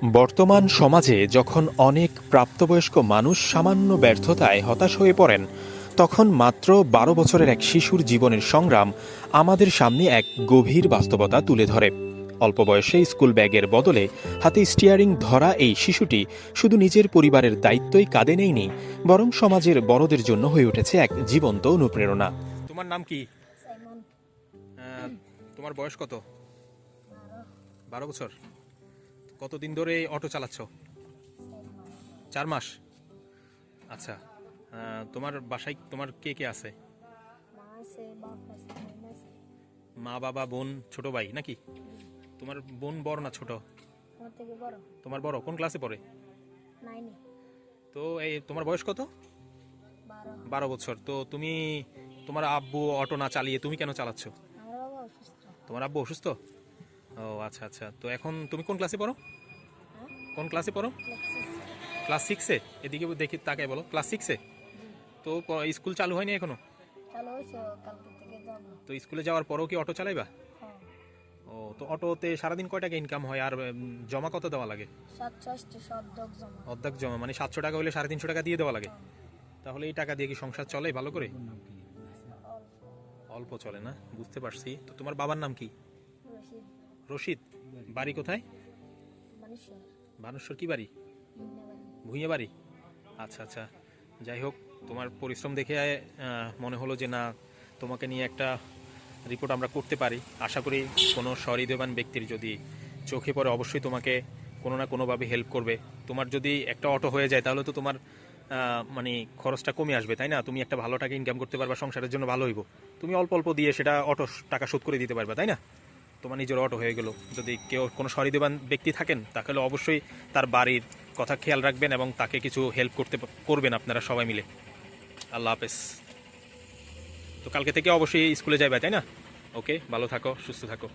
বর্তমান সমাজে যখন অনেক প্রাপ্তবয়স্ক মানুষ সামান্য ব্যর্থতায় হতাশ হয়ে পড়েন, তখন মাত্র ১২ বছরের এক শিশুর জীবনের সংগ্রাম আমাদের সামনে এক গভীর বাস্তবতা তুলে ধরে। অল্প বয়সে স্কুল ব্যাগের বদলে হাতে স্টিয়ারিং ধরা এই শিশুটি শুধু নিজের পরিবারের দায়িত্বই কাঁধে নেয়নি, বরং সমাজের বড়দের জন্য হয়ে উঠেছে এক জীবন্ত অনুপ্রেরণা। তোমার নাম কি? সাইমন। তোমার বয়স কত? ১২ বছর। কতদিন ধরে অটো চালাচ্ছ? 4 মাস। আচ্ছা, তোমার বাসায় তোমার কে কে আছে? মা আছে, বাপ আছে, বোন আছে। মা, বাবা, বোন, ছোট ভাই নাকি? তোমার বোন বড় না ছোট? আমার থেকে বড়। তোমার বড়? কোন ক্লাসে পড়ে? 9-এ। তো এই তোমার বয়স কত? 12। 12 বছর। তো তুমি, তোমার আব্বু অটো না চালিয়ে তুমি কেন চালাচ্ছ? আমার বাবা অসুস্থ। তোমার আব্বু অসুস্থ? ও আচ্ছা আচ্ছা। তো এখন তুমি কোন ক্লাসে পড়ো? হ্যাঁ? কোন ক্লাসে পড়ো? ক্লাস 6-এ? এদিকে দেখি তাকাই বলো, ক্লাস 6-এ। তো স্কুল চালু হয়নি এখনো? চালু হয়েছে, কালকে থেকে যাবো। তো স্কুলে যাওয়ার পরেও কি অটো চালাইবা? হ্যাঁ। ও, তো অটোতে সারাদিন কয় টাকা ইনকাম হয় আর জমা কত দেওয়া লাগে? 780 শব্দক জমা। অর্ধেক জমা মানে 700 টাকা হলে 350 টাকা দিয়ে দেওয়া লাগে। তাহলে এই টাকা দিয়ে কি সংসার চলে ভালো করে? অল্প চলে না, বুঝতে পারছি। তো তোমার বাবার নাম কি? রশিদ। রশিদ। বাড়ি কোথায়? মানুষের বানেশ্বর। কি বাড়ি? মিন্নাবাড়ি। ভুঁইয়া বাড়ি। আচ্ছা আচ্ছা। যাই হোক, তোমার পরিশ্রম দেখে মনে হলো যে না, তোমাকে নিয়ে একটা রিপোর্ট আমরা করতে পারি। আশা করি কোনো সহৃদয়বান ব্যক্তির যদি চোখে পড়ে অবশ্যই তোমাকে কোনো না কোনোভাবে হেল্প করবে। তোমার যদি একটা অটো হয়ে যায় তাহলে তো তোমার মানে খরচটা কমে আসবে, তাই না? তুমি একটা ভালো টাকা ইনকাম করতে পারবা, সংসারের জন্য ভালো হইব। তুমি অল্প অল্প দিয়ে সেটা অটো টাকা শোধ করে দিতে পারবা, তাই না? তোমার নিজের অটো হয়ে গেল। যদি কেউ কোনো সহৃদয়বান ব্যক্তি থাকেন তাহলে অবশ্যই তার বাড়ির কথা খেয়াল রাখবেন এবং তাকে কিছু হেল্প করবেন আপনারা সবাই মিলে। আল্লাহ হাফেজ। তো কালকে থেকে অবশ্যই স্কুলে যাবে, তাই না? ওকে, ভালো থাকো, সুস্থ থাকো।